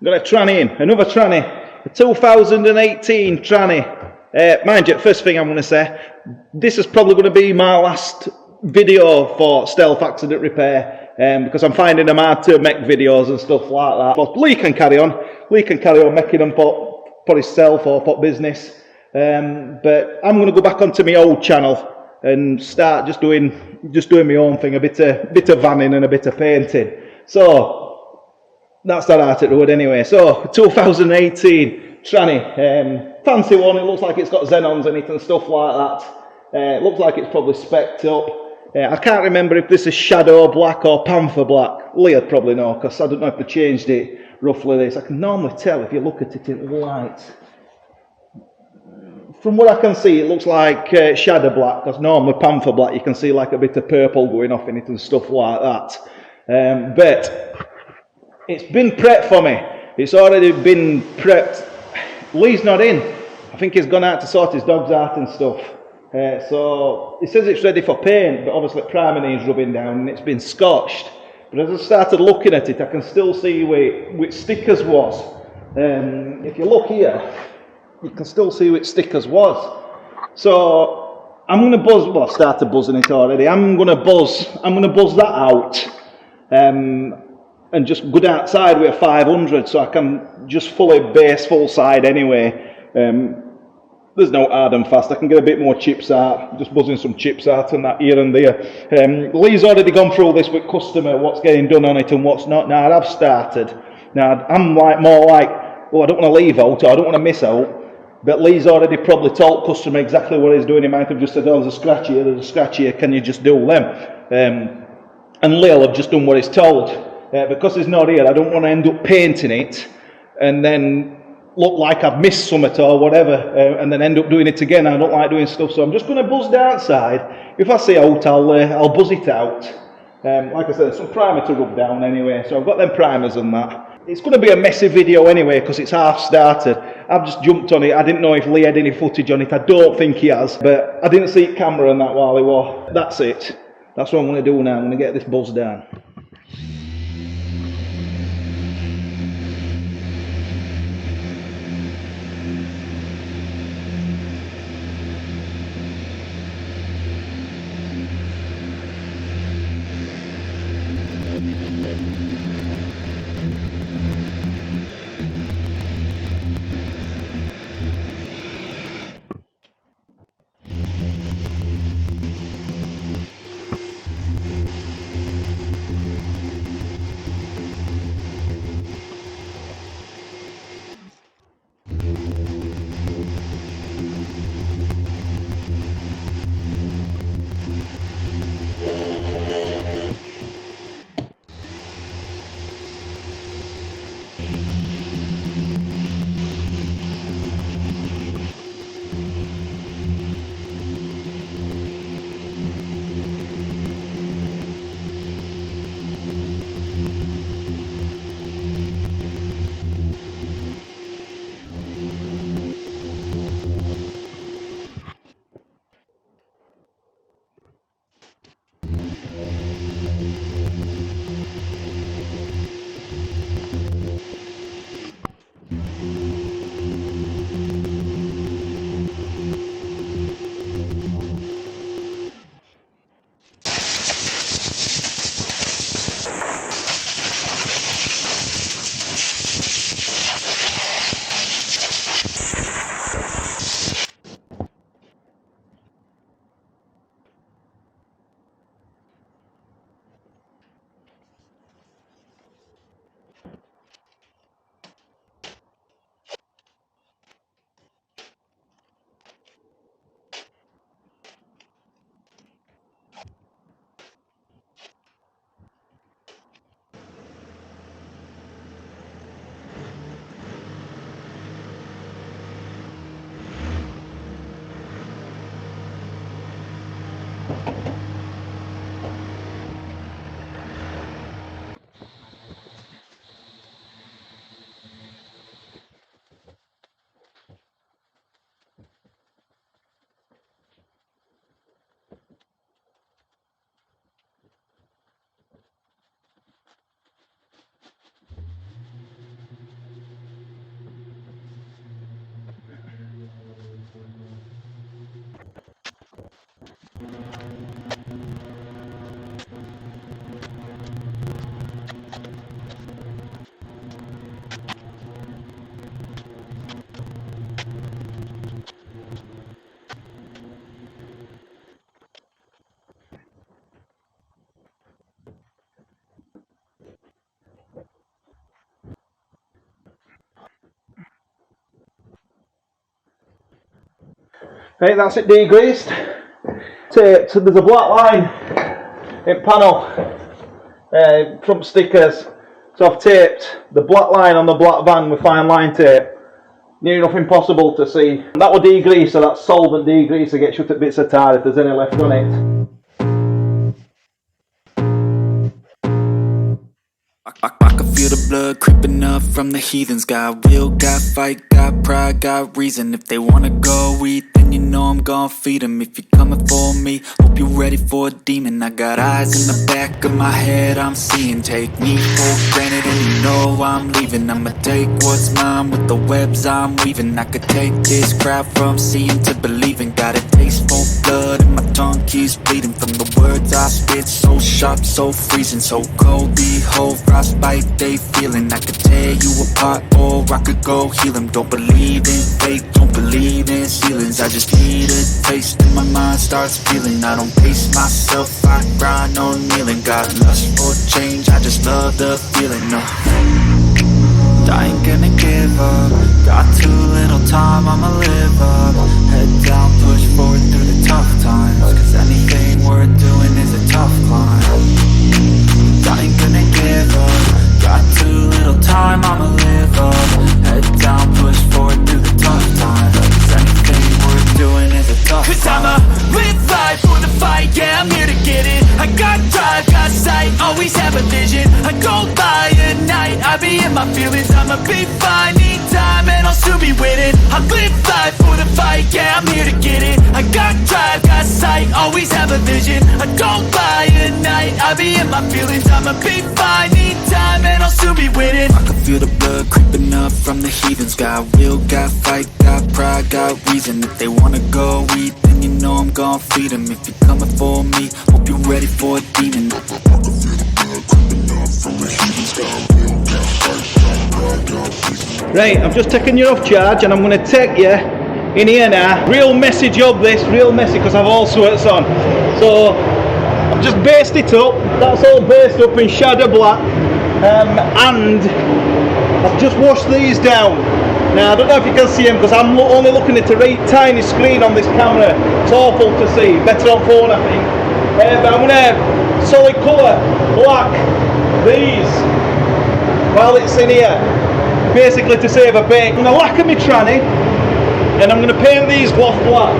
Got a tranny in, another tranny, a 2018 tranny. Mind you, first thing I'm going to say, this is probably going to be my last video for Stealth Accident Repair, because I'm finding them hard to make videos and stuff like that. But Lee can carry on making them for himself or for business. But I'm going to go back onto my old channel and start just doing my own thing, a bit of vanning and a bit of painting. So that's that art at the wood anyway. So 2018 tranny, fancy one. It looks like it's got xenons in it and stuff like that. It looks like it's probably specced up. I can't remember if this is shadow black or panther black. Leah'd probably know, because I don't know if they changed it roughly this. I can normally tell if you look at it in the light. From what I can see, it looks like shadow black, because normally panther black you can see like a bit of purple going off in it and stuff like that. But it's been prepped for me. It's already been prepped. Lee's not in. I think he's gone out to sort his dogs out and stuff. So he says it's ready for paint, but obviously primer needs rubbing down and it's been scotched. But as I started looking at it, I can still see which stickers was. If you look here, you can still see which stickers was. So I'm going to buzz. Well, I started buzzing it already. I'm going to buzz that out. And just go outside with a 500, so I can just fully base full side anyway. There's no hard and fast. I can get a bit more chips out, just buzzing some chips out and that here and there. Lee's already gone through this with customer, what's getting done on it and what's not. Now I've started. Now I'm more like, oh, I don't want to leave out, or I don't want to miss out. But Lee's already probably told customer exactly what he's doing. He might have just said, oh, there's a scratch here, can you just do them? And Lee'll have just done what he's told. Because he's not here, I don't want to end up painting it and then look like I've missed something or whatever, and then end up doing it again. I don't like doing stuff, so I'm just going to buzz downside. If I see out, I'll buzz it out. Like I said, some primer to rub down anyway, so I've got them primers and that. It's going to be a messy video anyway, because it's half started. I've just jumped on it. I didn't know if Lee had any footage on it. I don't think he has, but I didn't see camera and that while he was. That's it. That's what I'm going to do now. I'm going to get this buzz down. Right, that's it degreased. Taped. So there's a black line in panel, front stickers. So I've taped the black line on the black van with fine line tape. Near enough impossible to see. That will degrease, so that's solvent degrease to get shut at bits of tar if there's any left on it. I can feel the blood creeping up from the heathens. Got will, got fight, got pride, got reason. If they wanna go eat, then you know I'm gon' feed them. If you're coming for me, hope you're ready for a demon. I got eyes in the back of my head, I'm seeing. Take me for granted and you know I'm leaving. I'ma take what's mine with the webs I'm weaving. I could take this crowd from seeing to believing. Got a taste for blood and my tongue keeps bleeding. From the words I spit, so sharp, so freezing. So cold, behold, frostbite they feeling. I could tear you apart or I could go heal them. Don't believe in fate, don't believe in ceilings. I just need a taste and my mind starts feeling. I don't pace myself, I grind on kneeling. Got lust for change, I just love the feeling. No, I ain't gonna give up. Got too little time, I'ma live up. Head down, push forward through the tough times. Cause anything worth doing is a tough climb. I ain't gonna give up. Got too little time, I'ma live up. Head down, push forward through the tough times. Cause anything worth doing is a tough climb. Cause I'ma live life for the fight, yeah, I'm here to get it. I got drive, got sight, always have a vision. I go by at night, I be in my feelings. I'ma be fine, need time, and I'll soon be winning. I live life for the fight, yeah, I'm here to get it. I got drive, got sight, always have a vision. I go by at night, I be in my feelings. I'ma be fine, need time, and I'll soon be winning. I can feel the blood creeping up from the heathens. Got will, got fight, got pride, got reason. If they wanna go eat, then you know I'm gon' feed them. If you're coming for me, hope you're ready for a demon. I can feel the blood creeping up from the heathens. Got will, got fight, got pride, got reason. Right, I've just taken you off charge and I'm going to take you in here now. Real messy job this, real messy because I've all sweats on. So I've just based it up, that's all based up in Shadow Black, and I've just washed these down. Now I don't know if you can see them because I'm only looking at a right tiny screen on this camera. It's awful to see, better on phone I think. But I'm going to solid colour, black, these, while it's in here, basically to save a bit. I'm going to lacquer my tranny and I'm going to paint these gloss black.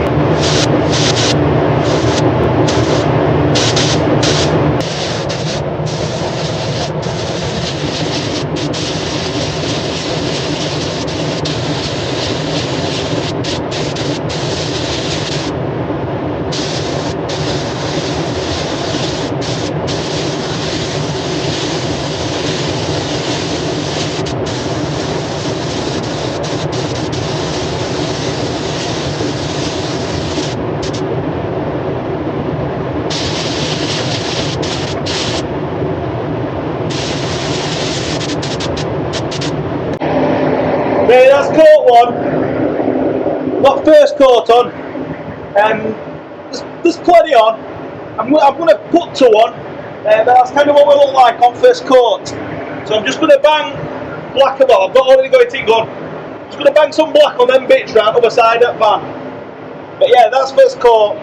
Right, that's coat one. Got first coat on. There's plenty on. I'm going to put two on, but that's kind of what we look like on first coat. So I'm just going to bang black about. I've already got it going. Just going to bang some black on them bits right other side of that van. But yeah, that's first coat.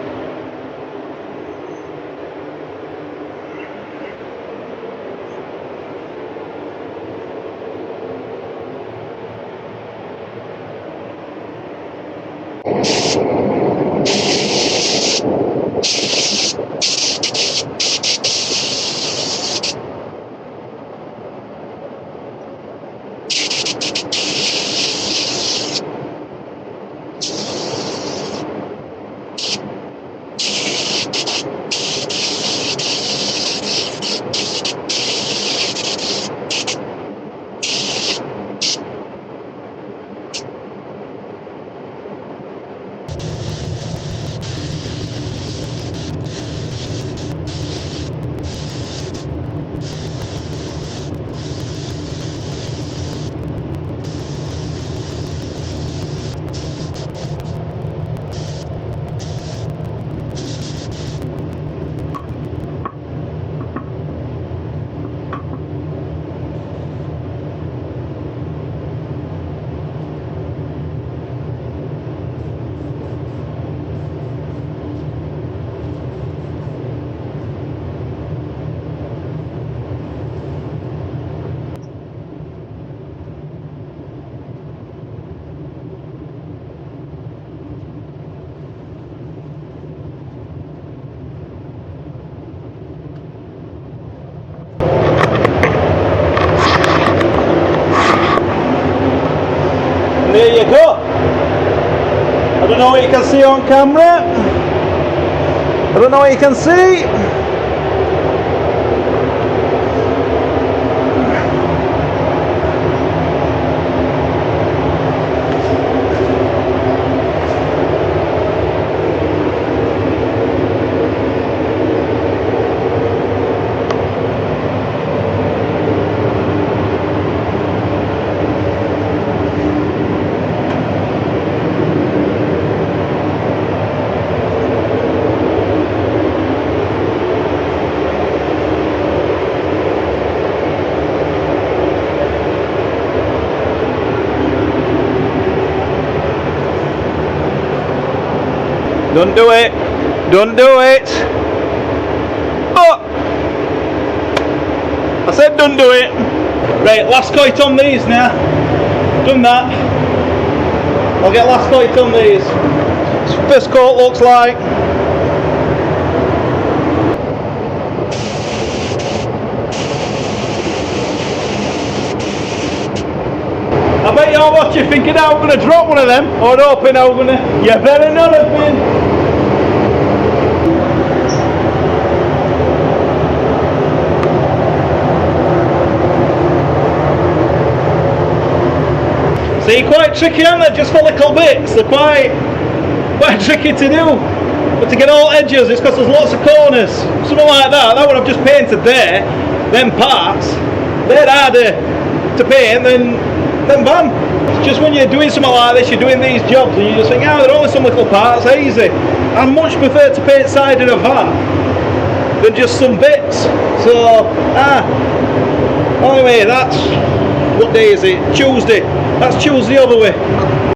There you go. I don't know what you can see on camera. I don't know what you can see. Don't do it. Don't do it. Oh! I said don't do it. Right, last coat on these now. Done that. I'll get last coat on these. First coat looks like. I bet you're watching thinking how I'm going to drop one of them, or hoping how I'm going to. You better not have been. See, quite tricky, aren't they? Just for little bits. They're quite tricky to do. But to get all edges, it's because there's lots of corners. Something like that. That one I've just painted there. Them parts, they're harder to paint than van. It's just when you're doing something like this, you're doing these jobs, and you just think, oh, they're only some little parts, easy. I much prefer to paint side in a van than just some bits. So, anyway, that's, what day is it? Tuesday. That's Tuesday over with.